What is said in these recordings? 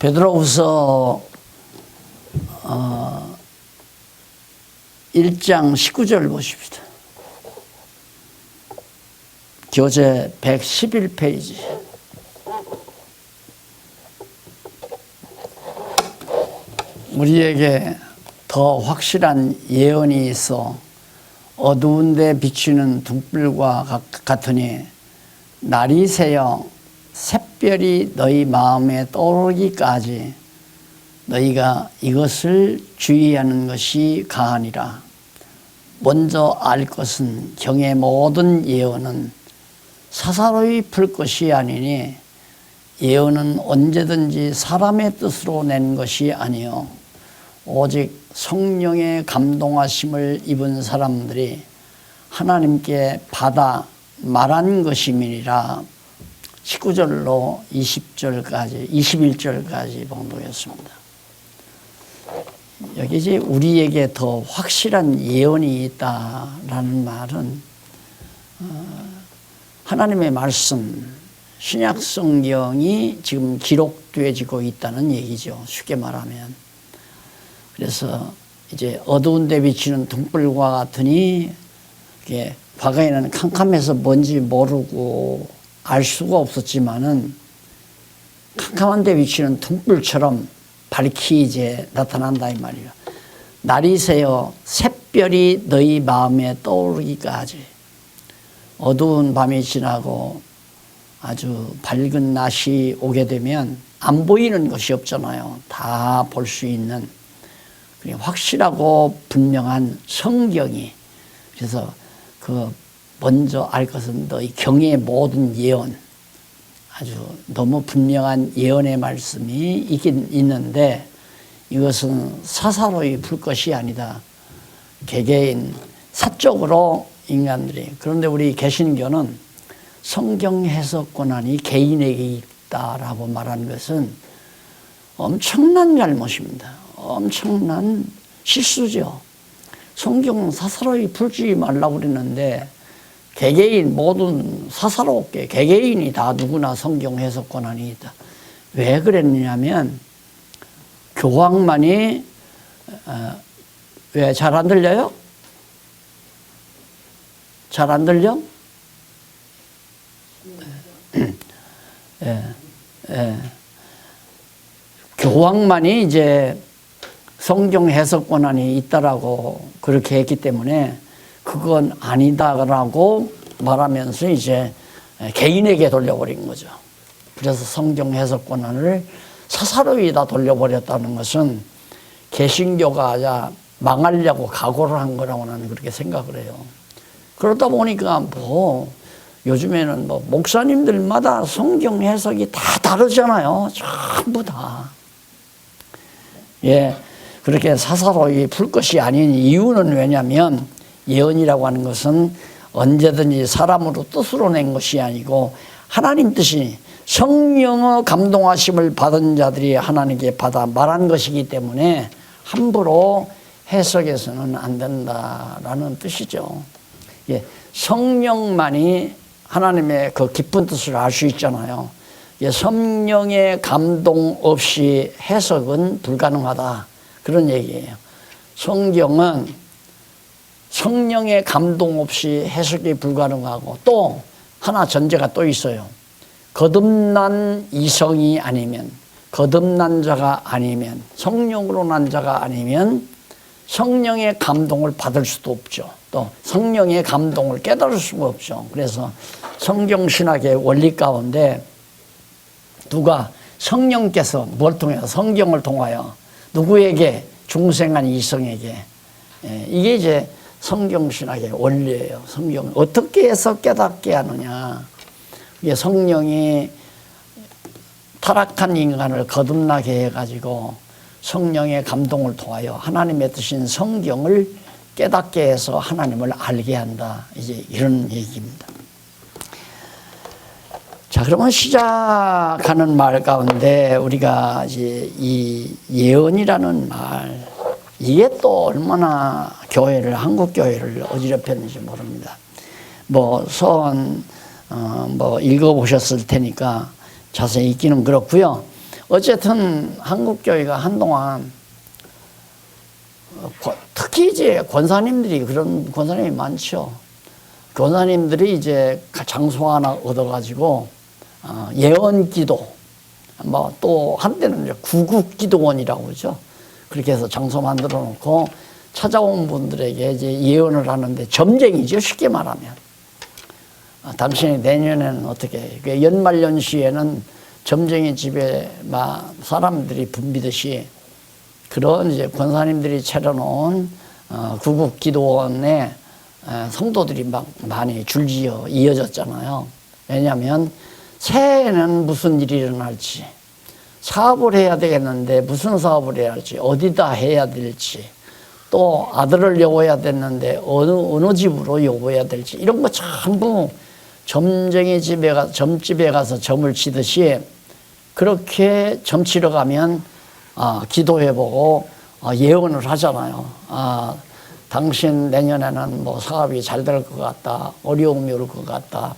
베드로후서 1장 19절 보십시다. 교재 111페이지. 우리에게 더 확실한 예언이 있어 어두운 데 비추는 등불과 같으니 날이 새어 샛별이 너희 마음에 떠오르기까지 너희가 이것을 주의하는 것이 가하니라. 먼저 알 것은 경의 모든 예언은 사사로이 풀 것이 아니니 예언은 언제든지 사람의 뜻으로 낸 것이 아니요 오직 성령의 감동하심을 입은 사람들이 하나님께 받아 말한 것임이니라. 19절로 20절까지 21절까지 봉독했습니다. 여기 이제 우리에게 더 확실한 예언이 있다라는 말은 하나님의 말씀, 신약 성경이 지금 기록되어지고 있다는 얘기죠. 쉽게 말하면. 그래서 이제 어두운 데 비치는 등불과 같으니 이게 과거에는 캄캄해서 뭔지 모르고 알 수가 없었지만은 캄캄한 데 비치는 등불처럼 밝히 이제 나타난다 이 말이에요. 날이 새어 샛별이 너희 마음에 떠오르기까지. 어두운 밤이 지나고 아주 밝은 낮이 오게 되면 안 보이는 것이 없잖아요. 다 볼 수 있는 확실하고 분명한 성경이. 그래서 그 먼저 알 것은 너희 경의 모든 예언, 아주 너무 분명한 예언의 말씀이 있긴 있는데 이것은 사사로이 풀 것이 아니다. 개개인 사적으로 인간들이. 그런데 우리 개신교는 성경 해석 권한이 개인에게 있다라고 말하는 것은 엄청난 잘못입니다. 엄청난 실수죠. 성경은 사사로이 풀지 말라고 그랬는데 개개인 모든 사사롭게 개개인이 다 누구나 성경 해석 권한이 있다. 왜 그랬냐면 교황만이 왜 잘 안 들려요? 잘 안 들려? 교황만이 이제 성경 해석 권한이 있다라고 그렇게 했기 때문에 그건 아니다라고 말하면서 이제 개인에게 돌려버린 거죠. 그래서 성경 해석 권한을 사사로이 다 돌려버렸다는 것은 개신교가 망하려고 각오를 한 거라고 나는 그렇게 생각을 해요. 그러다 보니까 뭐 요즘에는 뭐 목사님들마다 성경 해석이 다 다르잖아요. 전부 다. 예. 그렇게 사사로이 풀 것이 아닌 이유는 왜냐하면 예언이라고 하는 것은 언제든지 사람으로 뜻으로 낸 것이 아니고 하나님 뜻이 성령의 감동하심을 받은 자들이 하나님께 받아 말한 것이기 때문에 함부로 해석해서는 안 된다라는 뜻이죠. 예, 성령만이 하나님의 그 깊은 뜻을 알 수 있잖아요. 예, 성령의 감동 없이 해석은 불가능하다. 그런 얘기예요. 성경은 성령의 감동 없이 해석이 불가능하고 또 하나 전제가 또 있어요. 거듭난 이성이 아니면, 거듭난 자가 아니면, 성령으로 난 자가 아니면 성령의 감동을 받을 수도 없죠. 또 성령의 감동을 깨달을 수가 없죠. 그래서 성경신학의 원리 가운데 누가 성령께서 뭘 통해서 성경을 통하여 누구에게? 중생한 이성에게. 이게 이제 성경신학의 원리예요. 성경 어떻게 해서 깨닫게 하느냐. 이게 성령이 타락한 인간을 거듭나게 해가지고 성령의 감동을 통하여 하나님의 뜻인 성경을 깨닫게 해서 하나님을 알게 한다. 이제 이런 얘기입니다. 자, 그러면 시작하는 말 가운데 우리가 이제 이 예언이라는 말, 이게 또 얼마나 교회를, 한국 교회를 어지럽혔는지 모릅니다. 뭐 서원 읽어보셨을 테니까 자세히 읽기는 그렇고요. 어쨌든 한국교회가 한동안 특히 이제 권사님들이 그런 권사님이 많죠. 권사님들이 이제 장소 하나 얻어가지고 예언기도, 뭐 또 한때는 이제 구국기도원이라고 그러죠. 그렇게 해서 장소 만들어 놓고 찾아온 분들에게 이제 예언을 하는데 점쟁이죠. 쉽게 말하면. 당신이 내년에는 어떻게 해? 연말연시에는 점쟁이 집에 막 사람들이 붐비듯이 그런 이제 권사님들이 차려놓은 구국기도원에 성도들이 막 많이 줄지어 이어졌잖아요. 왜냐하면 새해에는 무슨 일이 일어날지, 사업을 해야 되겠는데 무슨 사업을 해야 할지, 어디다 해야 될지, 또 아들을 여워야 됐는데 어느 집으로 여워야 될지, 이런 거 전부 점쟁이 점집에 가서 점을 치듯이 그렇게 점 치러 가면 기도해보고 예언을 하잖아요. 당신 내년에는 뭐 사업이 잘 될 것 같다, 어려움이 올 것 같다,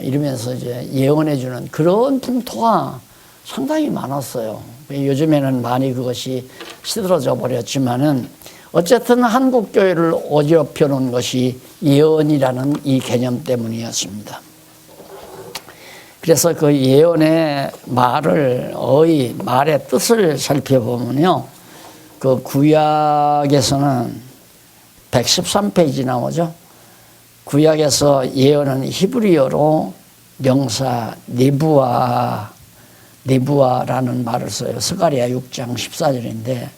이러면서 이제 예언해주는 그런 풍토가 상당히 많았어요. 요즘에는 많이 그것이 시들어져 버렸지만은 어쨌든 한국교회를 어지럽혀 놓은 것이 예언이라는 이 개념 때문이었습니다. 그래서 그 예언의 말의 뜻을 살펴보면요. 그 구약에서는 113페이지 나오죠. 구약에서 예언은 히브리어로 명사 네부아라는 말을 써요. 스가랴 6장 14절인데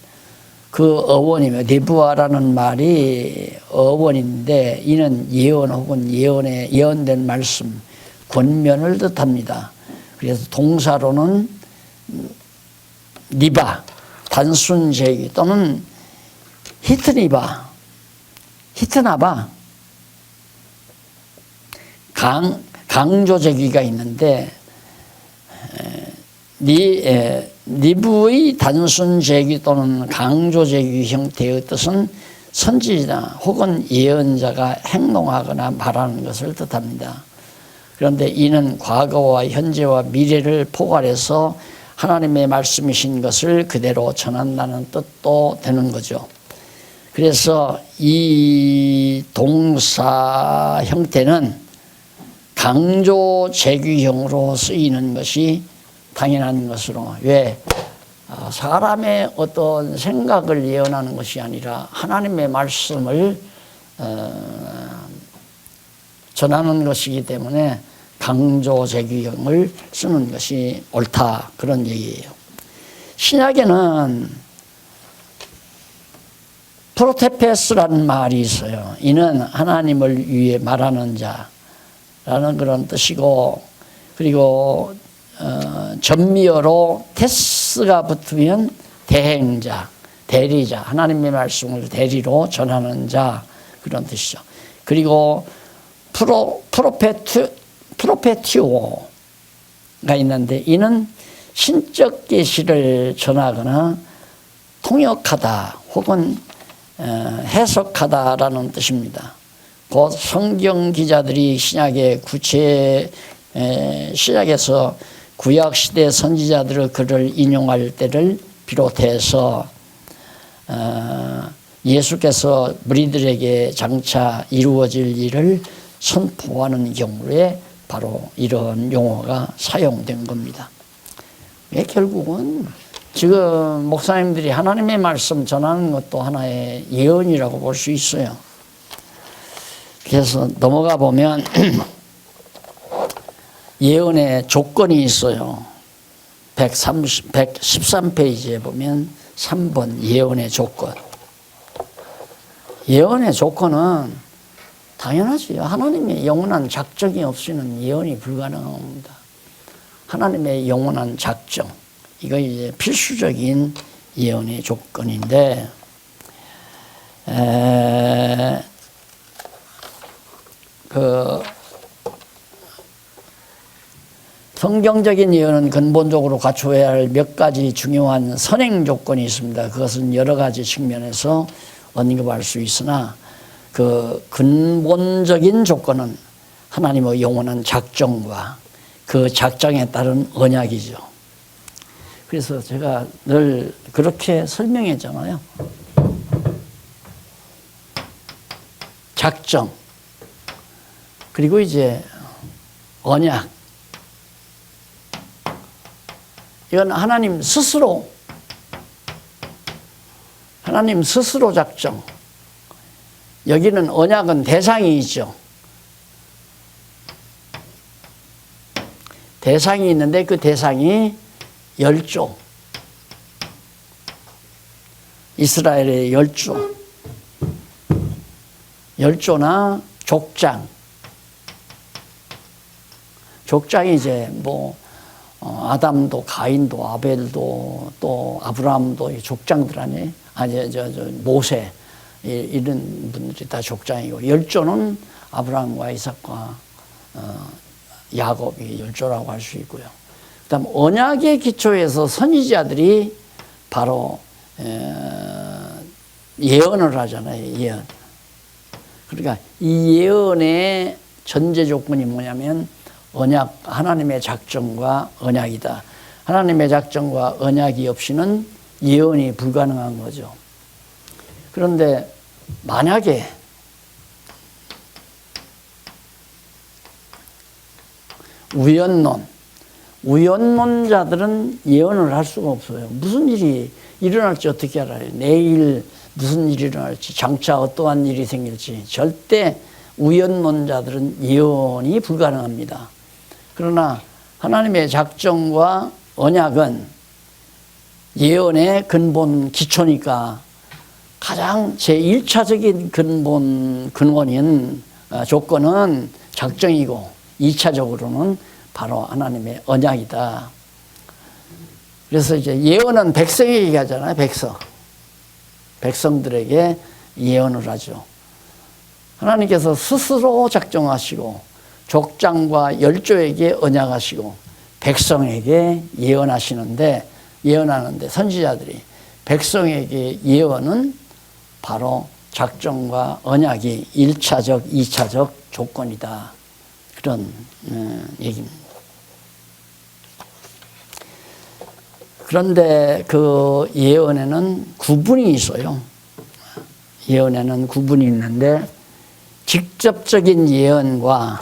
그 어원이며 네부아라는 말이 어원인데 이는 예언 혹은 예언된 말씀, 권면을 뜻합니다. 그래서 동사로는 니바, 단순 제기 또는 히트나바, 강조 제기가 있는데 니부의 단순 제기 또는 강조 제기 형태의 뜻은 선지자 혹은 예언자가 행동하거나 말하는 것을 뜻합니다. 그런데 이는 과거와 현재와 미래를 포괄해서 하나님의 말씀이신 것을 그대로 전한다는 뜻도 되는 거죠. 그래서 이 동사 형태는 강조 제기형으로 쓰이는 것이 당연한 것으로, 왜? 사람의 어떤 생각을 예언하는 것이 아니라 하나님의 말씀을 전하는 것이기 때문에 강조 제기형을 쓰는 것이 옳다, 그런 얘기예요. 신약에는 프로테페스라는 말이 있어요. 이는 하나님을 위해 말하는 자라는 그런 뜻이고, 그리고 전미어로 테스가 붙으면 대행자, 대리자, 하나님의 말씀을 대리로 전하는 자, 그런 뜻이죠. 그리고 프로페티오가 있는데 이는 신적 계시를 전하거나 통역하다 혹은 해석하다라는 뜻입니다. 곧 성경 기자들이 신약에서 구약시대 선지자들의 글을 인용할 때를 비롯해서 예수께서 무리들에게 장차 이루어질 일을 선포하는 경우에 바로 이런 용어가 사용된 겁니다. 결국은 지금 목사님들이 하나님의 말씀 전하는 것도 하나의 예언이라고 볼 수 있어요. 그래서 넘어가 보면 예언의 조건이 있어요. 113페이지에 보면 3번 예언의 조건. 예언의 조건은 당연하지요. 하나님의 영원한 작정이 없이는 예언이 불가능합니다. 하나님의 영원한 작정, 이거 이제 필수적인 예언의 조건인데, 성경적인 예언은 근본적으로 갖추어야 할 몇 가지 중요한 선행 조건이 있습니다. 그것은 여러 가지 측면에서 언급할 수 있으나 그 근본적인 조건은 하나님의 영원한 작정과 그 작정에 따른 언약이죠. 그래서 제가 늘 그렇게 설명했잖아요. 작정, 그리고 이제 언약. 이건 하나님 스스로 작정. 여기는 언약은 대상이죠. 대상이 있는데 그 대상이 열조. 이스라엘의 열조. 열조나 족장. 족장이 이제 뭐 아담도 가인도 아벨도 또 아브라함도 족장들 아니에요. 아니 저 모세 이런 분들이 다 족장이고, 열조는 아브라함과 이삭과 야곱이 열조라고 할 수 있고요. 그다음 언약의 기초에서 선지자들이 바로 예언을 하잖아요. 예언. 그러니까 이 예언의 전제 조건이 뭐냐면 언약, 하나님의 작정과 언약이다. 하나님의 작정과 언약이 없이는 예언이 불가능한 거죠. 그런데 만약에 우연론자들은 예언을 할 수가 없어요. 무슨 일이 일어날지 어떻게 알아요? 내일 무슨 일이 일어날지, 장차 어떠한 일이 생길지. 절대 우연론자들은 예언이 불가능합니다. 그러나 하나님의 작정과 언약은 예언의 근본 기초니까 가장 제1차적인 근원인 조건은 작정이고 2차적으로는 바로 하나님의 언약이다. 그래서 이제 예언은 백성에게 얘기하잖아요. 백성들에게 예언을 하죠. 하나님께서 스스로 작정하시고 족장과 열조에게 언약하시고 백성에게 예언하는데 선지자들이 백성에게 예언은 바로 작정과 언약이 1차적, 2차적 조건이다. 그런 얘기입니다. 그런데 그 예언에는 구분이 있어요. 예언에는 구분이 있는데 직접적인 예언과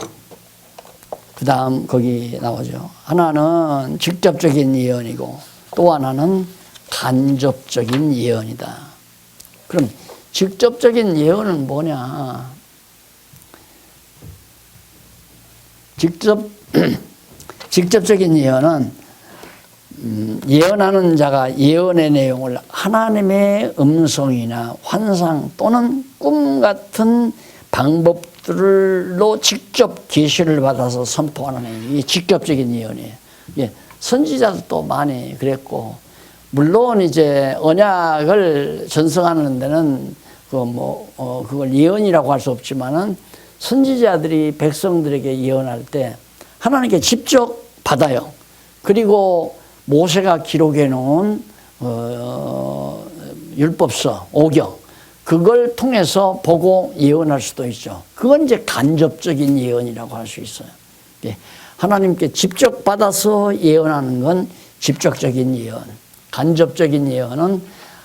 그 다음 거기 나오죠. 하나는 직접적인 예언이고 또 하나는 간접적인 예언이다. 그럼 직접적인 예언은 뭐냐? 직접적인 예언은 예언하는 자가 예언의 내용을 하나님의 음성이나 환상 또는 꿈 같은 방법들로 직접 계시를 받아서 선포하는 이 직접적인 예언이에요. 선지자도 많이 그랬고, 물론 이제 언약을 전승하는 데는 그걸 예언이라고 할 수 없지만은 선지자들이 백성들에게 예언할 때 하나님께 직접 받아요. 그리고 모세가 기록해 놓은 율법서 5경 그걸 통해서 보고 예언할 수도 있죠. 그건 이제 간접적인 예언이라고 할 수 있어요. 하나님께 직접 받아서 예언하는 건 직접적인 예언. 간접적인 예언은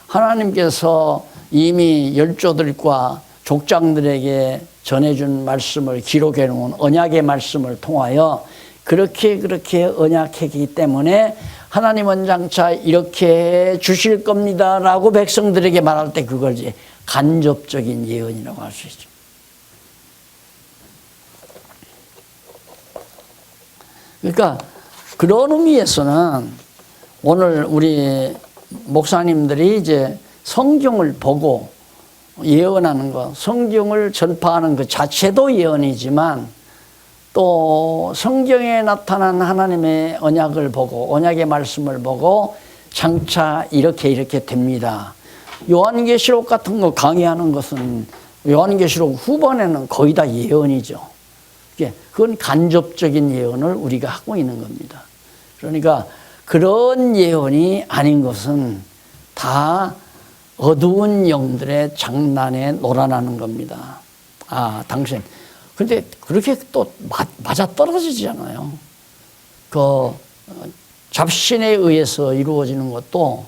하나님께서 이미 열조들과 족장들에게 전해준 말씀을 기록해 놓은 언약의 말씀을 통하여 그렇게 언약했기 때문에 하나님은 장차 이렇게 주실 겁니다 라고 백성들에게 말할 때 그걸 이제 간접적인 예언이라고 할 수 있죠. 그러니까 그런 의미에서는 오늘 우리 목사님들이 이제 성경을 보고 예언하는 것, 성경을 전파하는 것 자체도 예언이지만 또 성경에 나타난 하나님의 언약을 보고 언약의 말씀을 보고 장차 이렇게 됩니다. 요한계시록 같은 거 강의하는 것은 요한계시록 후반에는 거의 다 예언이죠. 그건 간접적인 예언을 우리가 하고 있는 겁니다. 그러니까 그런 예언이 아닌 것은 다 어두운 영들의 장난에 놀아나는 겁니다. 당신. 근데 그렇게 또 맞아 떨어지잖아요. 잡신에 의해서 이루어지는 것도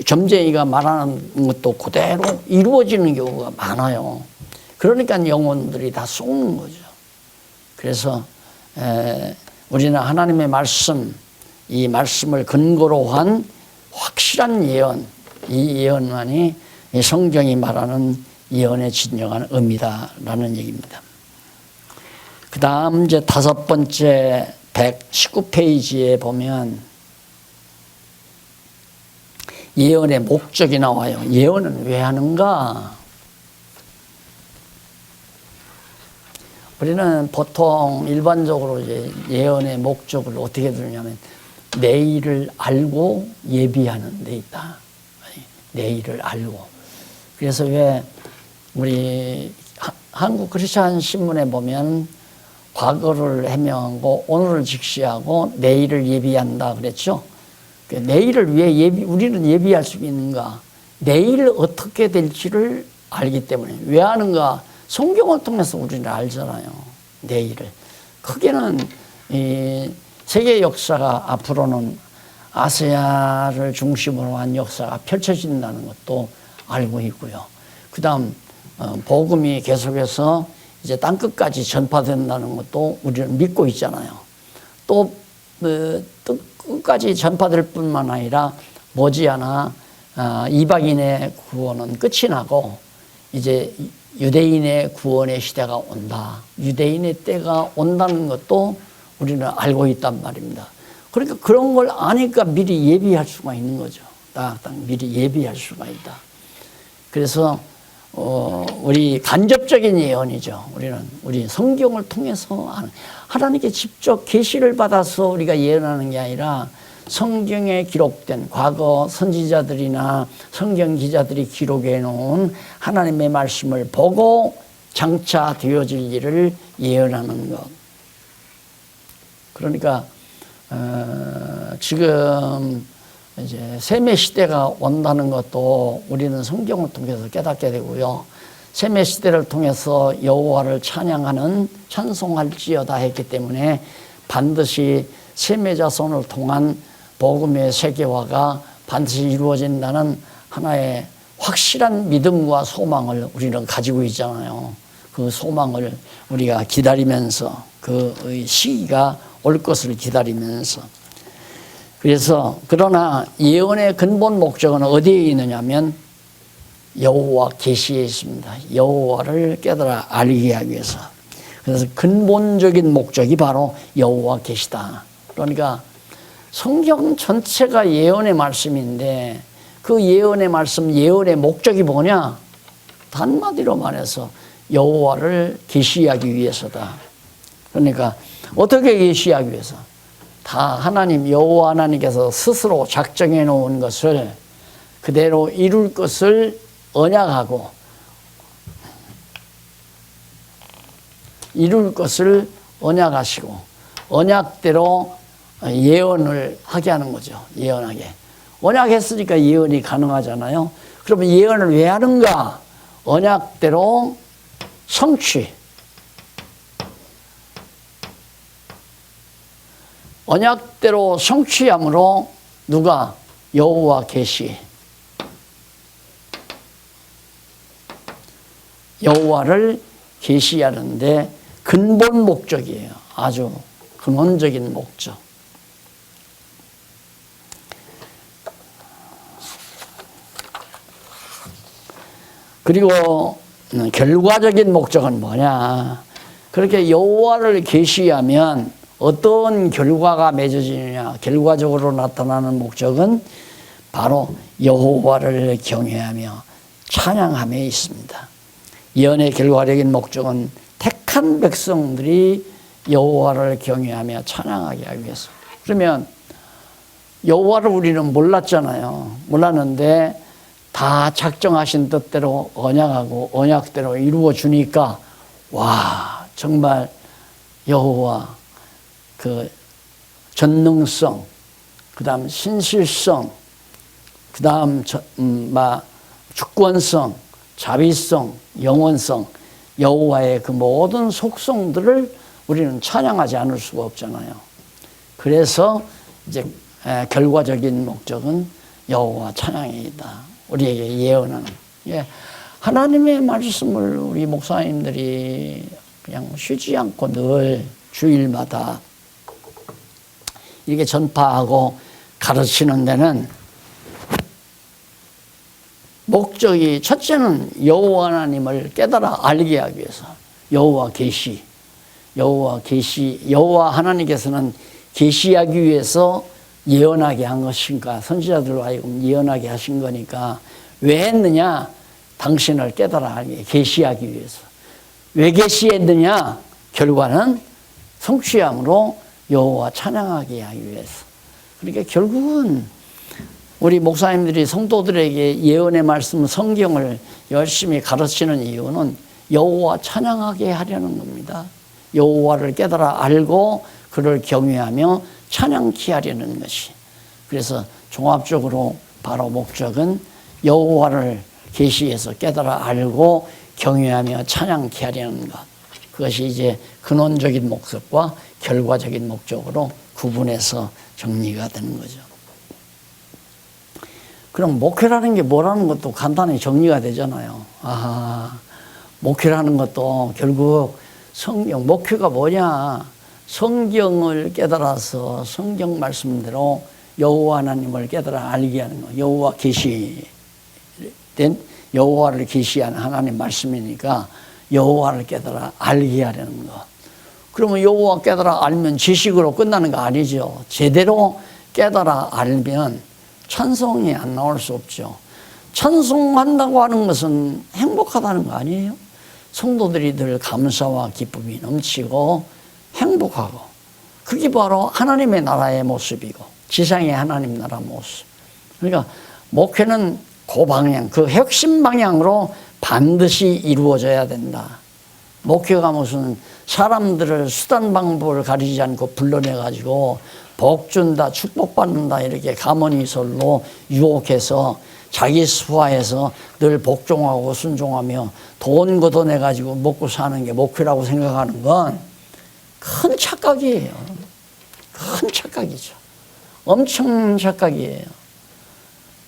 점쟁이가 말하는 것도 그대로 이루어지는 경우가 많아요. 그러니까 영혼들이 다 속는 거죠. 그래서 우리는 하나님의 말씀, 이 말씀을 근거로 한 확실한 예언, 이 예언만이 이 성경이 말하는 예언의 진정한 의미다라는 얘기입니다. 그 다음 이제 5번째 119페이지에 보면 예언의 목적이 나와요. 예언은 왜 하는가? 우리는 보통 일반적으로 이제 예언의 목적을 어떻게 들냐면 내일을 알고 예비하는 데 있다. 내일을 알고. 그래서 왜 우리 한국 크리스찬 신문에 보면 과거를 해명하고 오늘을 직시하고 내일을 예비한다 그랬죠. 내일을 왜 우리는 예비할 수 있는가? 내일 어떻게 될지를 알기 때문에. 왜 하는가? 성경을 통해서 우리는 알잖아요. 내일을. 크게는 이 세계 역사가 앞으로는 아시아를 중심으로 한 역사가 펼쳐진다는 것도 알고 있고요. 그 다음 복음이 계속해서 이제 땅끝까지 전파된다는 것도 우리는 믿고 있잖아요. 또 끝까지 전파될 뿐만 아니라 머지않아 이방인의 구원은 끝이 나고 이제 유대인의 구원의 시대가 온다. 유대인의 때가 온다는 것도 우리는 알고 있단 말입니다. 그러니까 그런 걸 아니까 미리 예비할 수가 있는 거죠. 딱 미리 예비할 수가 있다. 그래서 우리 간접적인 예언이죠. 우리 성경을 통해서 하나님께 직접 계시를 받아서 우리가 예언하는 게 아니라 성경에 기록된 과거 선지자들이나 성경 기자들이 기록해 놓은 하나님의 말씀을 보고 장차 되어질 일을 예언하는 것. 그러니까 지금 이제 셈의 시대가 온다는 것도 우리는 성경을 통해서 깨닫게 되고요. 셈의 시대를 통해서 여호와를 찬양하는 찬송할지어다 했기 때문에 반드시 셈의 자손을 통한 복음의 세계화가 반드시 이루어진다는 하나의 확실한 믿음과 소망을 우리는 가지고 있잖아요. 그 소망을 우리가 기다리면서 그 시기가 올 것을 기다리면서. 그래서 그러나 예언의 근본 목적은 어디에 있느냐면 여호와 계시에 있습니다. 여호와를 깨달아 알게 하기 위해서. 그래서 근본적인 목적이 바로 여호와 계시다. 그러니까 성경 전체가 예언의 말씀인데 그 예언의 말씀, 예언의 목적이 뭐냐? 한마디로 말해서 여호와를 계시하기 위해서다. 그러니까 어떻게 계시하기 위해서? 다 하나님, 여호와 하나님께서 스스로 작정해 놓은 것을 그대로 이룰 것을 언약하고 이룰 것을 언약하시고 언약대로 예언을 하게 하는 거죠. 예언하게. 언약했으니까 예언이 가능하잖아요. 그러면 예언을 왜 하는가? 언약대로 성취. 언약대로 성취함으로 누가? 여호와 계시. 여호와를 계시하는데 근본 목적이에요. 아주 근원적인 목적. 그리고 결과적인 목적은 뭐냐? 그렇게 여호와를 계시하면 어떤 결과가 맺어지느냐? 결과적으로 나타나는 목적은 바로 여호와를 경외하며 찬양함에 있습니다. 예언의 결과적인 목적은 택한 백성들이 여호와를 경외하며 찬양하게 하기 위해서. 그러면 여호와를 우리는 몰랐잖아요. 몰랐는데 다 작정하신 뜻대로 언약하고 언약대로 이루어 주니까 와, 정말 여호와 그 전능성, 그다음 신실성, 그다음 주권성, 자비성, 영원성, 여호와의 그 모든 속성들을 우리는 찬양하지 않을 수가 없잖아요. 그래서 이제 결과적인 목적은 여호와 찬양이다. 우리에게 예언하는. 예. 하나님의 말씀을 우리 목사님들이 그냥 쉬지 않고 늘 주일마다 이렇게 전파하고 가르치는 데는 목적이 첫째는 여호와 하나님을 깨달아 알게 하기 위해서 여호와 계시, 여호와 하나님께서는 계시하기 위해서 예언하게 한 것인가, 선지자들로 하여금 예언하게 하신 거니까 왜 했느냐? 당신을 깨달아 알게 계시하기 위해서. 왜 계시했느냐? 결과는 성취함으로 여호와 찬양하게 하기 위해서. 그러니까 결국은 우리 목사님들이 성도들에게 예언의 말씀 성경을 열심히 가르치는 이유는 여호와 찬양하게 하려는 겁니다. 여호와를 깨달아 알고 그를 경외하며 찬양케 하려는 것이. 그래서 종합적으로 바로 목적은 여호와를 계시해서 깨달아 알고 경외하며 찬양케 하려는 것. 그것이 이제 근원적인 목적과 결과적인 목적으로 구분해서 정리가 되는 거죠. 그럼 목회라는 게 뭐라는 것도 간단히 정리가 되잖아요. 목회라는 것도 결국 성경, 목회가 뭐냐? 성경을 깨달아서 성경 말씀대로 여호와 하나님을 깨달아 알게 하는 거. 여호와 계시된 여호와를 계시한 하나님 말씀이니까 여호와를 깨달아 알게 하려는 거. 그러면 여호와 깨달아 알면 지식으로 끝나는 거 아니죠. 제대로 깨달아 알면 찬송이 안 나올 수 없죠. 찬송한다고 하는 것은 행복하다는 거 아니에요? 성도들이 늘 감사와 기쁨이 넘치고 행복하고, 그게 바로 하나님의 나라의 모습이고 지상의 하나님 나라 모습. 그러니까 목회는 그 방향, 그 핵심 방향으로 반드시 이루어져야 된다. 목회가 무슨 사람들을 수단 방법을 가리지 않고 불러내가지고 복 준다, 축복받는다 이렇게 가문이설로 유혹해서 자기 수화해서 늘 복종하고 순종하며 돈 걷어내가지고 먹고 사는 게 목회라고 생각하는 건 큰 착각이에요. 큰 착각이죠. 엄청 착각이에요.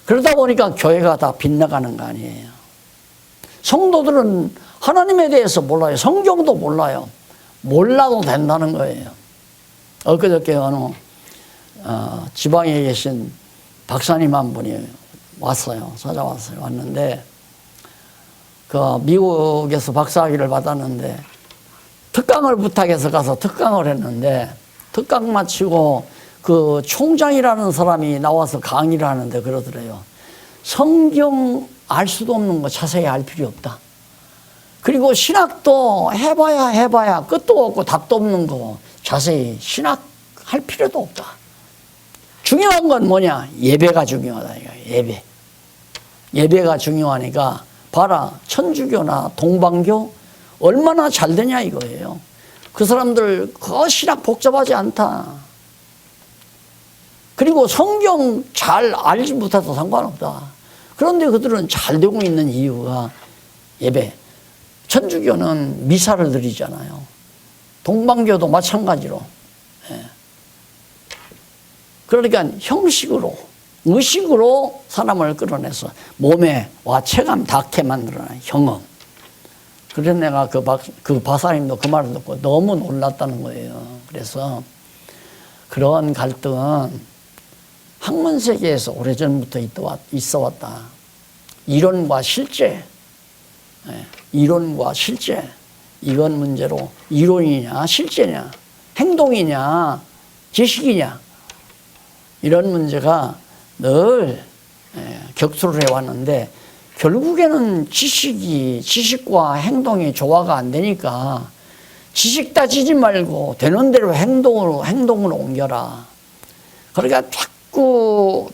그러다 보니까 교회가 다 빗나가는 거 아니에요. 성도들은 하나님에 대해서 몰라요. 성경도 몰라요. 몰라도 된다는 거예요. 엊그저께 어느 지방에 계신 박사님 한 분이 왔어요. 찾아왔어요. 왔는데 그 미국에서 박사학위를 받았는데 특강을 부탁해서 가서 특강을 했는데 특강 마치고 그 총장이라는 사람이 나와서 강의를 하는데 그러더래요. 성경 알 수도 없는 거 자세히 알 필요 없다. 그리고 신학도 해봐야 끝도 없고 답도 없는 거 자세히 신학 할 필요도 없다. 중요한 건 뭐냐? 예배가 중요하다. 예배. 예배가 중요하니까 봐라. 천주교나 동방교 얼마나 잘 되냐 이거예요. 그 사람들 그 신학 복잡하지 않다. 그리고 성경 잘 알지 못해도 상관없다. 그런데 그들은 잘 되고 있는 이유가 예배. 천주교는 미사를 드리잖아요. 동방교도 마찬가지로. 그러니까 형식으로, 의식으로 사람을 끌어내서 몸에와 체감 닿게 만들어낸 경험. 그래서 내가 그 바사님도 그 말을 듣고 너무 놀랐다는 거예요. 그래서 그런 갈등은 학문 세계에서 오래전부터 있어 왔다. 이론과 실제, 이론과 실제, 이건 문제로 이론이냐 실제냐 행동이냐 지식이냐 이런 문제가 늘 격투를 해왔는데 결국에는 지식과 행동이 조화가 안 되니까 지식 따지지 말고 되는 대로 행동으로 옮겨라. 그러니까 자꾸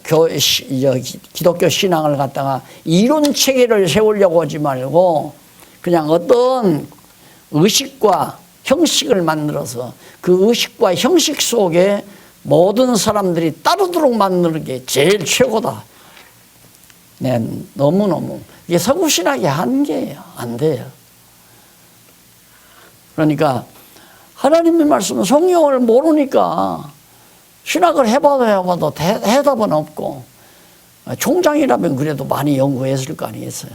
기독교 신앙을 갖다가 이론 체계를 세우려고 하지 말고 그냥 어떤 의식과 형식을 만들어서 그 의식과 형식 속에 모든 사람들이 따르도록 만드는 게 제일 최고다. 네, 너무너무. 이게 서구신학의 한계예요. 안 돼요. 그러니까 하나님의 말씀은 성경을 모르니까 신학을 해봐도 해답은 없고, 총장이라면 그래도 많이 연구했을 거 아니겠어요.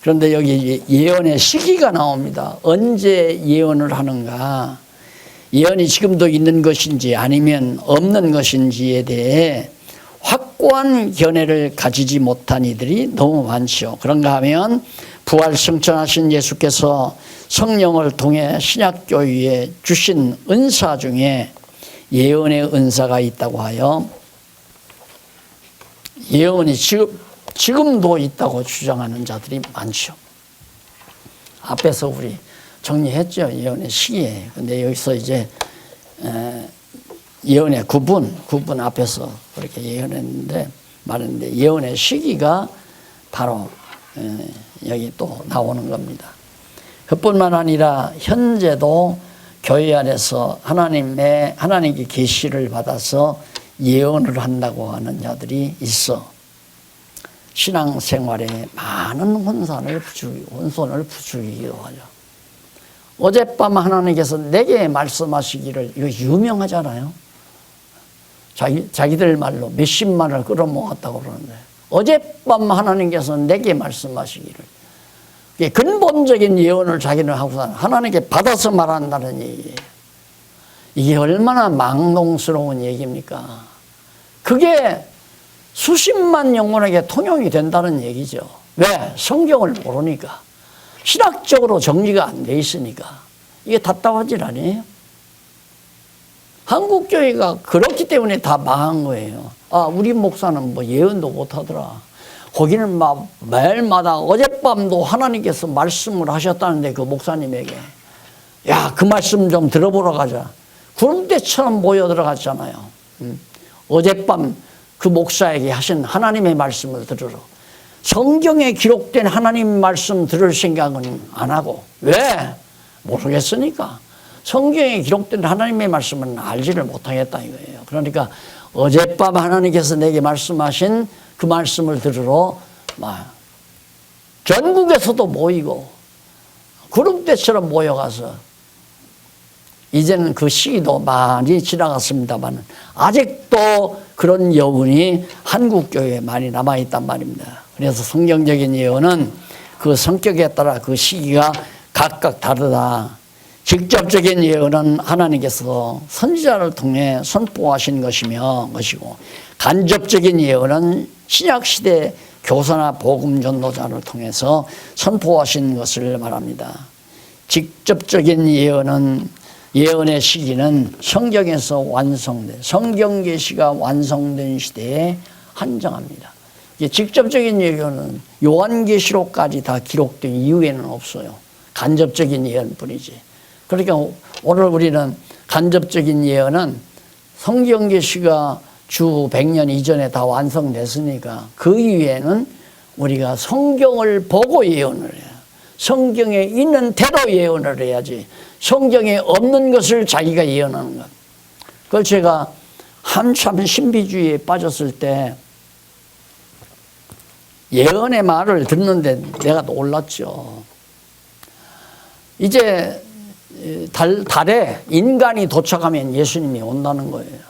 그런데 여기 예언의 시기가 나옵니다. 언제 예언을 하는가? 예언이 지금도 있는 것인지 아니면 없는 것인지에 대해 확고한 견해를 가지지 못한 이들이 너무 많죠. 그런가 하면 부활 승천하신 예수께서 성령을 통해 신약교회에 주신 은사 중에 예언의 은사가 있다고 하여 예언이 지금도 있다고 주장하는 자들이 많죠. 앞에서 우리 정리했죠. 예언의 시기에. 근데 여기서 이제 예언의 구분 앞에서 그렇게 예언했는데 말했는데 예언의 시기가 바로 여기 또 나오는 겁니다. 그뿐만 아니라 현재도 교회 안에서 하나님께 계시를 받아서 예언을 한다고 하는 자들이 있어 신앙생활에 많은 혼선을 부추기기도 하죠. 어젯밤 하나님께서 내게 말씀하시기를, 이거 유명하잖아요. 자기들 말로 몇십만을 끌어모았다고 그러는데 어젯밤 하나님께서 내게 말씀하시기를, 이게 근본적인 예언을 자기는 하고 하나님께 받아서 말한다는 얘기예요. 이게 얼마나 망동스러운 얘기입니까? 그게 수십만 영혼에게 통용이 된다는 얘기죠. 왜? 성경을 모르니까. 신학적으로 정리가 안 돼 있으니까. 이게 답답하질 아니에요? 한국교회가 그렇기 때문에 다 망한 거예요. 우리 목사는 뭐 예언도 못 하더라. 거기는 막 매일마다 어젯밤도 하나님께서 말씀을 하셨다는데 그 목사님에게, 야, 그 말씀 좀 들어보러 가자. 구름대처럼 모여 들어갔잖아요. 어젯밤 그 목사에게 하신 하나님의 말씀을 들으러. 성경에 기록된 하나님 말씀 들을 생각은 안 하고. 왜? 모르겠으니까. 성경에 기록된 하나님의 말씀은 알지를 못하겠다 이거예요. 그러니까 어젯밤 하나님께서 내게 말씀하신 그 말씀을 들으러 막 전국에서도 모이고 구름대처럼 모여가서, 이제는 그 시기도 많이 지나갔습니다만 아직도 그런 여운이 한국교회에 많이 남아있단 말입니다. 그래서 성경적인 예언은 그 성격에 따라 그 시기가 각각 다르다. 직접적인 예언은 하나님께서 선지자를 통해 선포하신 것이고, 간접적인 예언은 신약시대 교사나 복음 전도자를 통해서 선포하신 것을 말합니다. 직접적인 예언의 시기는 성경에서 성경 계시가 완성된 시대에 한정합니다. 직접적인 예언은 요한계시록까지 다 기록된 이후에는 없어요. 간접적인 예언뿐이지. 그러니까 오늘 우리는 간접적인 예언은 성경 계시가 주 100년 이전에 다 완성됐으니까 그 이후에는 우리가 성경을 보고 예언을 해요. 성경에 있는 대로 예언을 해야지 성경에 없는 것을 자기가 예언하는 것. 그걸 제가 한참 신비주의에 빠졌을 때 예언의 말을 듣는데 내가 놀랐죠. 이제 달에 인간이 도착하면 예수님이 온다는 거예요.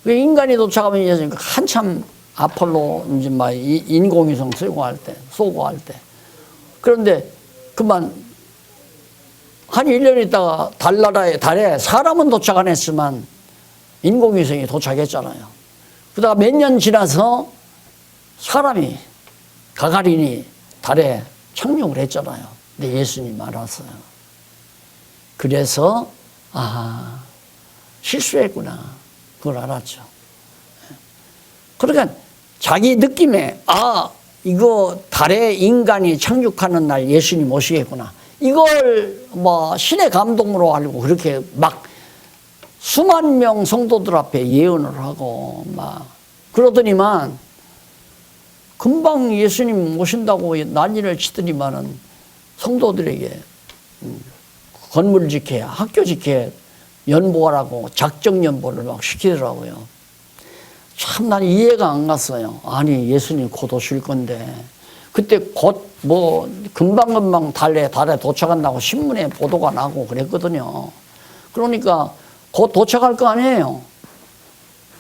인간이 도착하면 예수님이 한참 아폴로 이제 막 인공위성 쏘고 할 때. 그런데 그만 한 1년 있다가 달에 사람은 도착 안 했지만 인공위성이 도착했잖아요. 그러다가 몇 년 지나서 사람이 가가린이 달에 착륙을 했잖아요. 근데 예수님 알았어요. 그래서 실수했구나. 그걸 알았죠. 그러니까 자기 느낌에 이거 달에 인간이 착륙하는 날 예수님 오시겠구나. 이걸 뭐 신의 감동으로 알고 그렇게 막 수만 명 성도들 앞에 예언을 하고 막 그러더니만 금방 예수님 오신다고 난리를 치더니만은 성도들에게 건물 지켜야, 학교 지켜야 연보하라고 작정 연보를 막 시키더라고요. 참 난 이해가 안 갔어요. 아니 예수님 곧 오실 건데 그때 곧 뭐 금방금방 달에 도착한다고 신문에 보도가 나고 그랬거든요. 그러니까 곧 도착할 거 아니에요.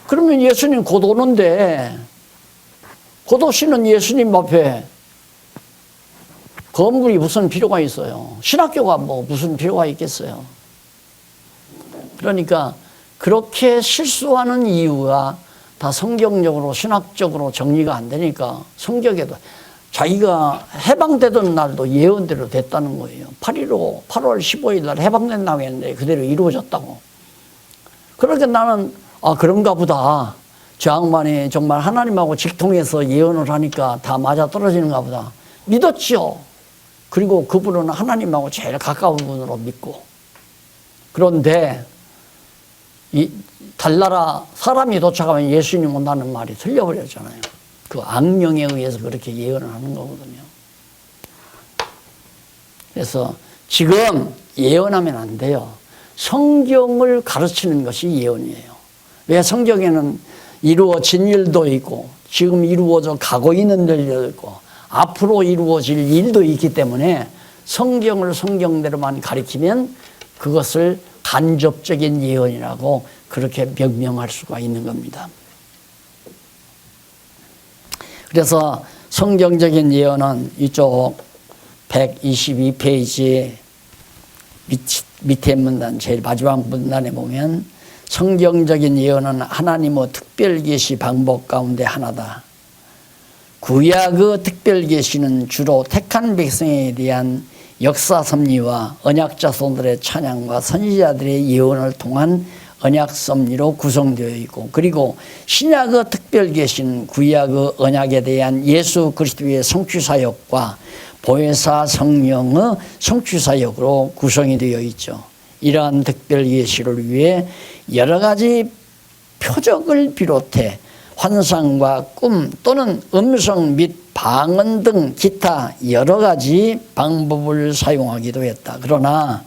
그러면 예수님 곧 오는데 곧 오시는 예수님 앞에 건물이 무슨 필요가 있어요? 신학교가 뭐 무슨 필요가 있겠어요? 그러니까 그렇게 실수하는 이유가 다 성경적으로 신학적으로 정리가 안 되니까 성경에도 자기가 해방되던 날도 예언대로 됐다는 거예요. 8월 15일 날 해방된다고 했는데 그대로 이루어졌다고. 그러니까 나는 그런가 보다. 저 양반이 정말 하나님하고 직통해서 예언을 하니까 다 맞아떨어지는가 보다. 믿었죠. 그리고 그분은 하나님하고 제일 가까운 분으로 믿고. 그런데 이 달나라 사람이 도착하면 예수님 온다는 말이 틀려버렸잖아요. 그 악령에 의해서 그렇게 예언을 하는 거거든요. 그래서 지금 예언하면 안 돼요. 성경을 가르치는 것이 예언이에요. 왜? 성경에는 이루어진 일도 있고 지금 이루어져 가고 있는 일도 있고 앞으로 이루어질 일도 있기 때문에 성경을 성경대로만 가리키면 그것을 간접적인 예언이라고 그렇게 명명할 수가 있는 겁니다. 그래서 성경적인 예언은 이쪽 122페이지 밑에 문단 제일 마지막 문단에 보면 성경적인 예언은 하나님의 특별 계시 방법 가운데 하나다. 구약의 특별 계시는 주로 택한 백성에 대한 역사 섭리와 언약 자손들의 찬양과 선지자들의 예언을 통한 언약 섭리로 구성되어 있고, 그리고 신약의 특별 계시는 구약의 언약에 대한 예수 그리스도의 성취 사역과 보혜사 성령의 성취 사역으로 구성이 되어 있죠. 이러한 특별 계시를 위해 여러 가지 표적을 비롯해 환상과 꿈 또는 음성 및 방언 등 기타 여러 가지 방법을 사용하기도 했다. 그러나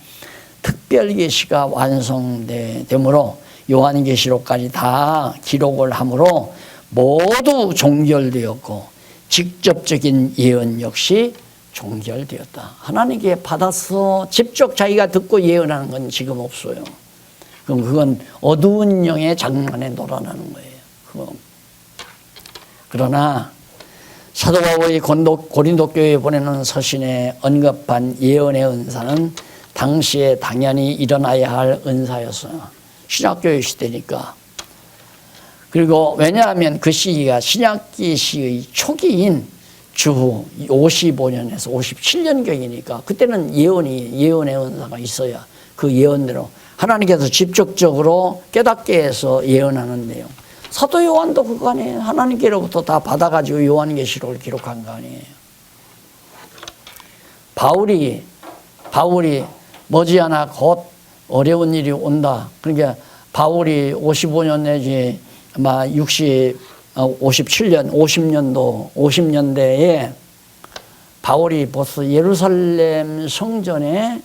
특별계시가 완성되므로 요한계시록까지 다 기록을 하므로 모두 종결되었고 직접적인 예언 역시 종결되었다. 하나님께 받아서 직접 자기가 듣고 예언하는 건 지금 없어요. 그럼 그건 어두운 영의 장난에 놀아나는 거예요. 그러나 사도 바울이 고린도 교회에 보내는 서신에 언급한 예언의 은사는 당시에 당연히 일어나야 할 은사였어요. 신약교회 시대니까. 그리고 왜냐하면 그 시기가 신약기 시의 초기인 주후 55년에서 57년경이니까 그때는 예언의 은사가 있어야 그 예언대로 하나님께서 직접적으로 깨닫게 해서 예언하는 내용. 사도 요한도 그거 아니에요. 하나님께로부터 다 받아가지고 요한계시록을 기록한 거 아니에요. 바울이 머지않아 곧 어려운 일이 온다. 그러니까 바울이 55년 내지 아마 57년, 50년대에 바울이 벌써 예루살렘 성전의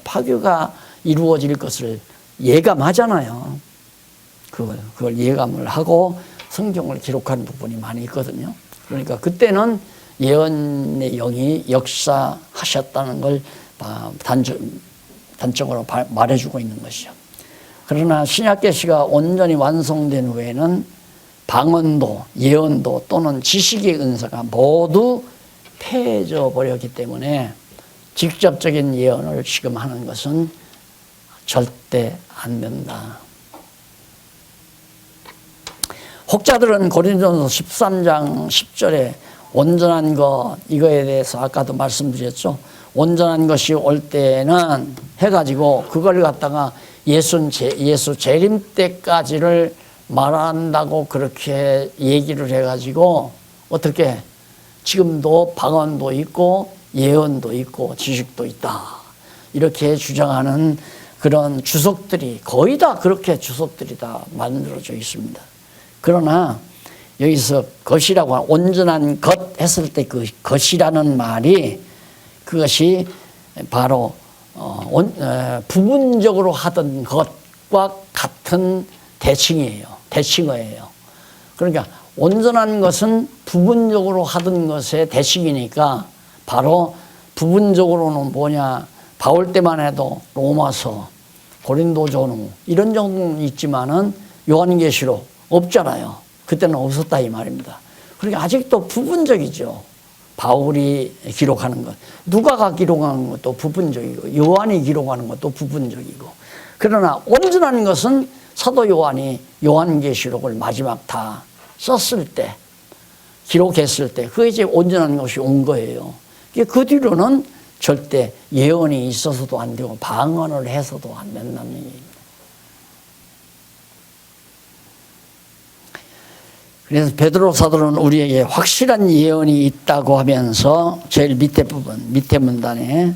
파괴가 이루어질 것을 예감하잖아요. 그걸 예감을 하고 성경을 기록한 부분이 많이 있거든요. 그러니까 그때는 예언의 영이 역사하셨다는 걸 단적으로 말해주고 있는 것이죠. 그러나 신약계시가 온전히 완성된 후에는 방언도 예언도 또는 지식의 은사가 모두 폐해져 버렸기 때문에 직접적인 예언을 지금 하는 것은 절대 안 된다. 혹자들은 고린도전서 13장 10절에 온전한 것, 이거에 대해서 아까도 말씀드렸죠. 온전한 것이 올 때는 해가지고 그걸 갖다가 예수 재림 때까지를 말한다고 그렇게 얘기를 해가지고 어떻게 지금도 방언도 있고 예언도 있고 지식도 있다. 이렇게 주장하는 그런 주석들이 거의 다 그렇게 주석들이 다 만들어져 있습니다. 그러나 여기서 것이라고 하는 온전한 것 했을 때 그 것이라는 말이 그것이 바로 부분적으로 하던 것과 같은 대칭어예요. 그러니까 온전한 것은 부분적으로 하던 것의 대칭이니까 바로 부분적으로는 뭐냐? 바울 때만 해도 로마서, 고린도전후 이런 정도는 있지만은 요한계시록 없잖아요. 그때는 없었다 이 말입니다. 그러니까 아직도 부분적이죠. 바울이 기록하는 것, 누가가 기록하는 것도 부분적이고 요한이 기록하는 것도 부분적이고, 그러나 온전한 것은 사도 요한이 요한계시록을 마지막 다 썼을 때, 기록했을 때 그게 이제 온전한 것이 온 거예요. 그 뒤로는 절대 예언이 있어서도 안 되고 방언을 해서도 안 된다는 얘기입니다. 그래서 베드로 사도는 우리에게 확실한 예언이 있다고 하면서 제일 밑에 부분, 밑에 문단에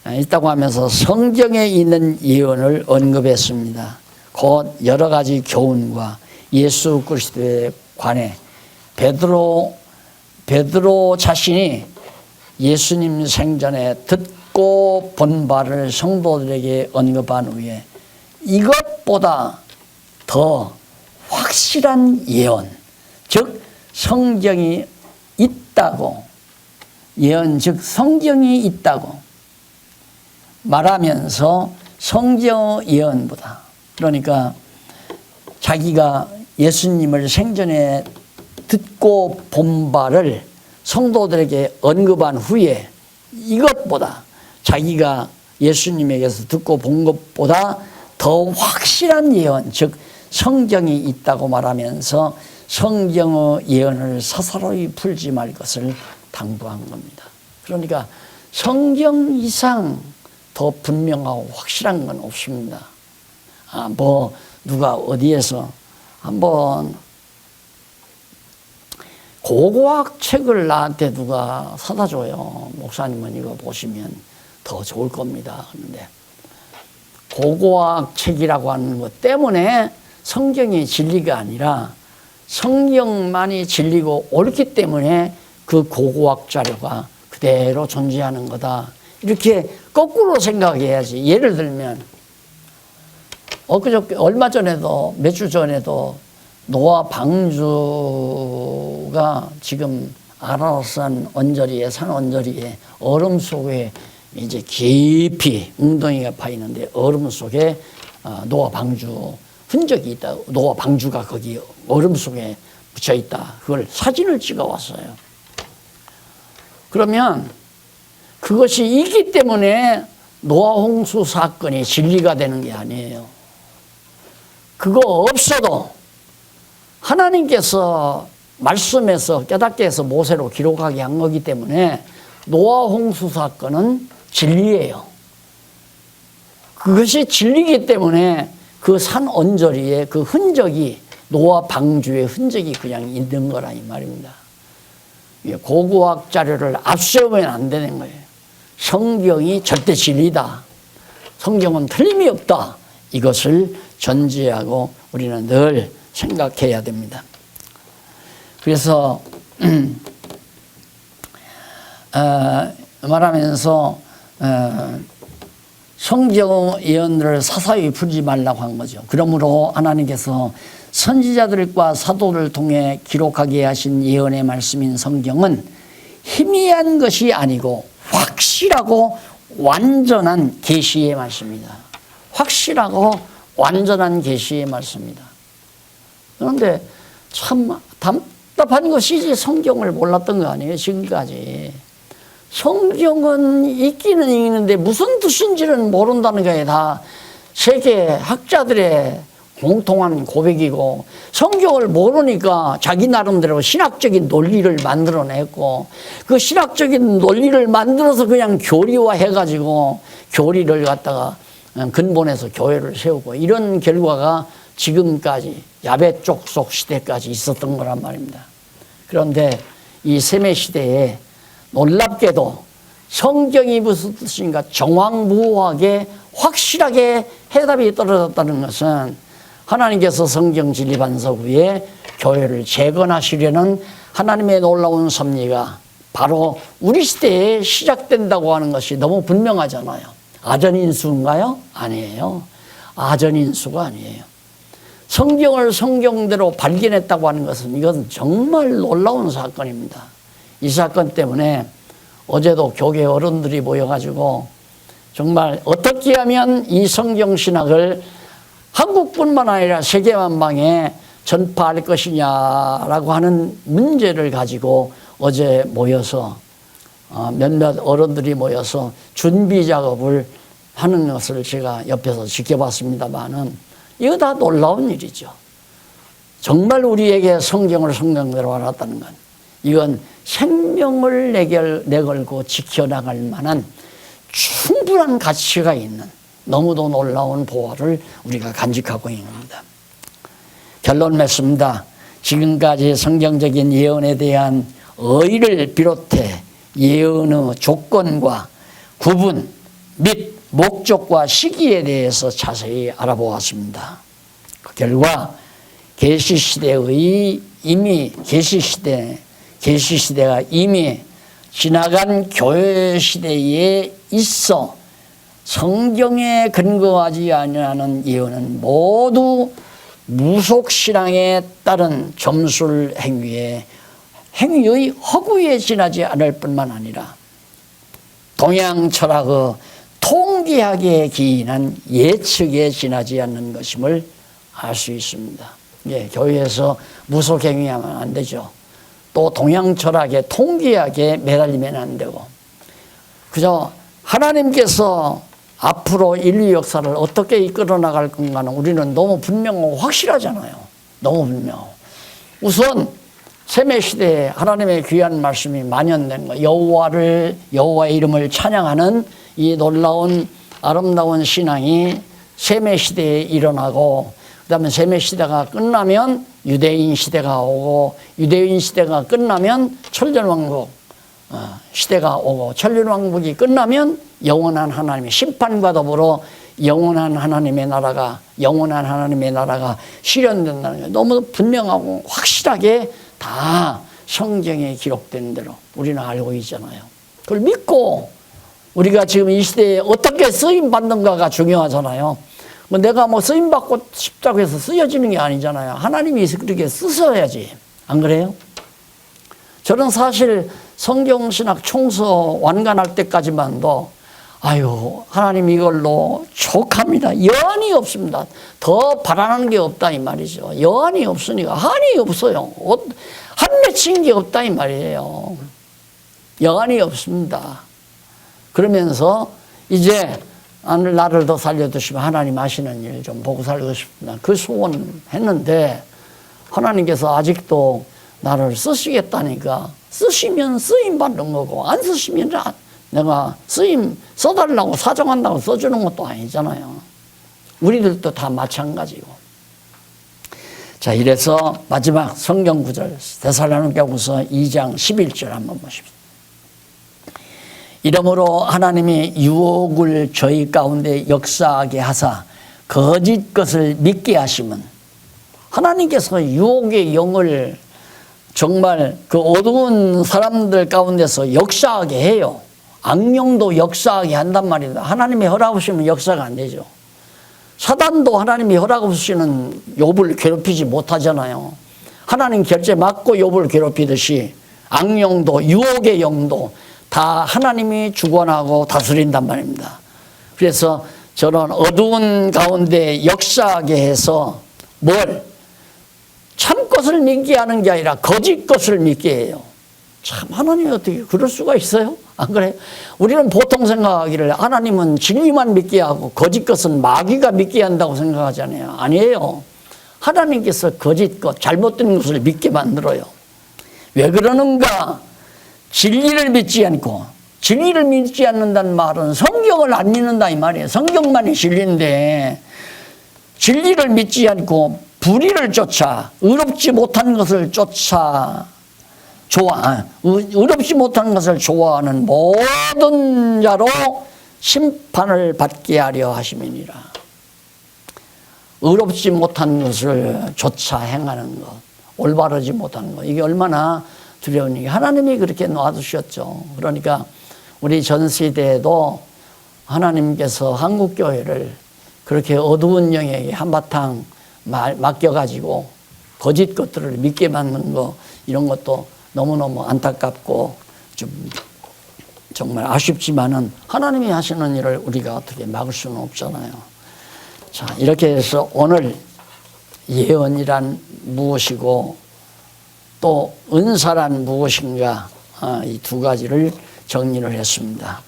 있다고 하면서 성경에 있는 예언을 언급했습니다. 곧 여러 가지 교훈과 예수 그리스도에 관해 베드로 자신이 예수님 생전에 듣고 본 바를 성도들에게 언급한 후에 이것보다 더 확실한 예언, 즉 성경이 있다고, 예언 즉 성경이 있다고 말하면서 성경 예언보다, 그러니까 자기가 예수님을 생전에 듣고 본 바를 성도들에게 언급한 후에 이것보다, 자기가 예수님에게서 듣고 본 것보다 더 확실한 예언, 즉 성경이 있다고 말하면서 성경의 예언을 사사로이 풀지 말 것을 당부한 겁니다. 그러니까 성경 이상 더 분명하고 확실한 건 없습니다. 누가 어디에서 한번 고고학 책을 나한테 누가 사다 줘요. 목사님은 이거 보시면 더 좋을 겁니다. 그런데 고고학 책이라고 하는 것 때문에 성경이 진리가 아니라 성경만이 진리고 옳기 때문에 그 고고학 자료가 그대로 존재하는 거다. 이렇게 거꾸로 생각해야지. 예를 들면 얼마 전에도, 몇 주 전에도 노아 방주가 지금 아라산 언저리에, 산 언저리에 얼음 속에 이제 깊이 웅덩이가 파 있는데 얼음 속에 노아 방주 흔적이 있다. 노아 방주가 거기 얼음 속에 묻혀 있다. 그걸 사진을 찍어 왔어요. 그러면 그것이 있기 때문에 노아 홍수 사건이 진리가 되는 게 아니에요. 그거 없어도 하나님께서 말씀에서 깨닫게 해서 모세로 기록하게 한 거기 때문에 노아 홍수 사건은 진리예요. 그것이 진리이기 때문에 그 산 언저리에 그 흔적이, 노아 방주의 흔적이 그냥 있는 거라 이 말입니다. 고고학 자료를 앞세우면 안 되는 거예요. 성경이 절대 진리다. 성경은 틀림이 없다. 이것을 전제하고 우리는 늘 생각해야 됩니다. 그래서 말하면서 성경 예언들을 사사히 풀지 말라고 한 거죠. 그러므로 하나님께서 선지자들과 사도를 통해 기록하게 하신 예언의 말씀인 성경은 희미한 것이 아니고 확실하고 완전한 계시의 말씀입니다. 확실하고 완전한 계시의 말씀입니다. 그런데 참 답답한 것이지 성경을 몰랐던 거 아니에요, 지금까지. 성경은 있기는 있는데 무슨 뜻인지는 모른다는 게 다 세계 학자들의 공통한 고백이고, 성경을 모르니까 자기 나름대로 신학적인 논리를 만들어냈고, 그 신학적인 논리를 만들어서 그냥 교리화해가지고 교리를 갖다가 근본에서 교회를 세우고, 이런 결과가 지금까지 야베 족속 시대까지 있었던 거란 말입니다. 그런데 이 세매 시대에 놀랍게도 성경이 무슨 뜻인가 정황무하게 확실하게 해답이 떨어졌다는 것은 하나님께서 성경 진리 반석 위에 교회를 재건하시려는 하나님의 놀라운 섭리가 바로 우리 시대에 시작된다고 하는 것이 너무 분명하잖아요. 아전인수인가요? 아니에요. 아전인수가 아니에요. 성경을 성경대로 발견했다고 하는 것은 이건 정말 놀라운 사건입니다. 이 사건 때문에 어제도 교계 어른들이 모여가지고 정말 어떻게 하면 이 성경신학을 한국뿐만 아니라 세계만방에 전파할 것이냐라고 하는 문제를 가지고 어제 모여서 몇몇 어른들이 모여서 준비 작업을 하는 것을 제가 옆에서 지켜봤습니다만은 이거 다 놀라운 일이죠. 정말 우리에게 성경을 성경대로 알았다는 건 이건 생명을 내걸고 지켜나갈 만한 충분한 가치가 있는 너무도 놀라운 보화를 우리가 간직하고 있는 겁니다. 결론 맺습니다. 지금까지 성경적인 예언에 대한 의의를 비롯해 예언의 조건과 구분 및 목적과 시기에 대해서 자세히 알아보았습니다. 그 결과 계시시대가 이미 지나간 교회 시대에 있어 성경에 근거하지 않는 예언은 모두 무속신앙에 따른 점술 행위의 허구에 지나지 않을 뿐만 아니라 동양 철학의 통계학에 기인한 예측에 지나지 않는 것임을 알 수 있습니다. 예, 교회에서 무속행위하면 안 되죠. 또 동양 철학의 통계학에 매달리면 안 되고 그저 하나님께서 앞으로 인류 역사를 어떻게 이끌어 나갈 건가는 우리는 너무 분명하고 확실하잖아요. 너무 분명하고. 우선 세매시대에 하나님의 귀한 말씀이 만연된 거, 여호와의 이름을 찬양하는 이 놀라운 아름다운 신앙이 세매시대에 일어나고 그 다음에 세매시대가 끝나면 유대인 시대가 오고 유대인 시대가 끝나면 천년왕국 시대가 오고 천년왕국이 끝나면 영원한 하나님의 심판과 더불어 영원한 하나님의 나라가 실현된다는 게 너무 분명하고 확실하게 다 성경에 기록된 대로 우리는 알고 있잖아요. 그걸 믿고 우리가 지금 이 시대에 어떻게 쓰임 받는가가 중요하잖아요. 내가 쓰임받고 싶다고 해서 쓰여지는 게 아니잖아요. 하나님이 그렇게 쓰셔야지. 안 그래요? 저는 사실 성경신학 총서 완간할 때까지만도 하나님 이걸로 족합니다. 여한이 없습니다. 더 바라는 게 없다 이 말이죠. 여한이 없으니까 한이 없어요. 한 맺힌 게 없다 이 말이에요. 여한이 없습니다. 그러면서 이제 나를 더 살려두시면 하나님 하시는 일 좀 보고 살고 싶습니다. 그 소원 했는데 하나님께서 아직도 나를 쓰시겠다니까 쓰시면 쓰임 받는 거고 안 쓰시면 내가 쓰임 써달라고 사정한다고 써주는 것도 아니잖아요. 우리들도 다 마찬가지고. 자, 이래서 마지막 성경 구절 데살로니가후서 2장 11절 한번 보십시오. 이러므로 하나님이 유혹을 저희 가운데 역사하게 하사 거짓 것을 믿게 하시면 하나님께서 유혹의 영을 정말 그 어두운 사람들 가운데서 역사하게 해요. 악령도 역사하게 한단 말입니다. 하나님이 허락 없이면 역사가 안 되죠. 사단도 하나님이 허락 없이는 욥을 괴롭히지 못하잖아요. 하나님 결제 맞고 욥을 괴롭히듯이 악령도 유혹의 영도 다 하나님이 주관하고 다스린단 말입니다. 그래서 저는 어두운 가운데 역사하게 해서 참 것을 믿게 하는 게 아니라 거짓 것을 믿게 해요. 참 하나님이 어떻게 그럴 수가 있어요? 안 그래요? 우리는 보통 생각하기를 하나님은 진리만 믿게 하고 거짓 것은 마귀가 믿게 한다고 생각하잖아요. 아니에요. 하나님께서 거짓 것, 잘못된 것을 믿게 만들어요. 왜 그러는가? 진리를 믿지 않고, 진리를 믿지 않는다는 말은 성경을 안 믿는다 이 말이에요. 성경만이 진리인데 진리를 믿지 않고 불의를 쫓아 의롭지 못한 것을 의롭지 못한 것을 좋아하는 모든 자로 심판을 받게 하려 하심이니라. 의롭지 못한 것을 쫓아 행하는 것, 올바르지 못한 것, 이게 얼마나 두려운 일이 하나님이 그렇게 놔두셨죠. 그러니까 우리 전 시대에도 하나님께서 한국교회를 그렇게 어두운 영에게 한바탕 맡겨가지고 거짓 것들을 믿게 만드는 거, 이런 것도 너무너무 안타깝고 좀 정말 아쉽지만은 하나님이 하시는 일을 우리가 어떻게 막을 수는 없잖아요. 자, 이렇게 해서 오늘 예언이란 무엇이고 또 은사란 무엇인가, 이 두 가지를 정리를 했습니다.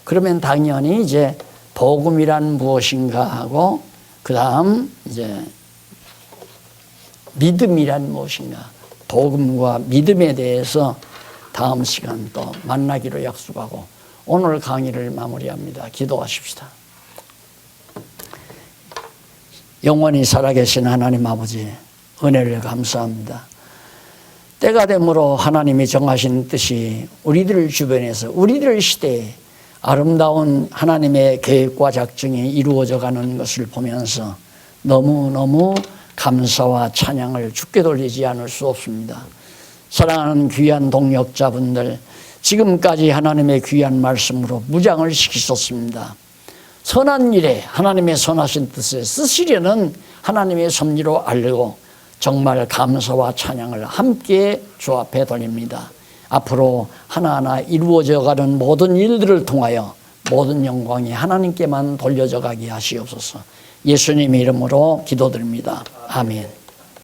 그러면 당연히 이제 복음이란 무엇인가 하고 그 다음 이제 믿음이란 무엇인가, 복음과 믿음에 대해서 다음 시간 또 만나기로 약속하고 오늘 강의를 마무리합니다. 기도하십시다. 영원히 살아계신 하나님 아버지, 은혜를 감사합니다. 때가 되므로 하나님이 정하신 뜻이 우리들 주변에서 우리들 시대에 아름다운 하나님의 계획과 작정이 이루어져 가는 것을 보면서 너무너무 감사와 찬양을 주께 돌리지 않을 수 없습니다. 사랑하는 귀한 동역자분들, 지금까지 하나님의 귀한 말씀으로 무장을 시키셨습니다. 선한 일에 하나님의 선하신 뜻에 쓰시려는 하나님의 섭리로 알고 정말 감사와 찬양을 함께 주 앞에 돌립니다. 앞으로 하나하나 이루어져 가는 모든 일들을 통하여 모든 영광이 하나님께만 돌려져 가게 하시옵소서. 예수님의 이름으로 기도드립니다. 아멘.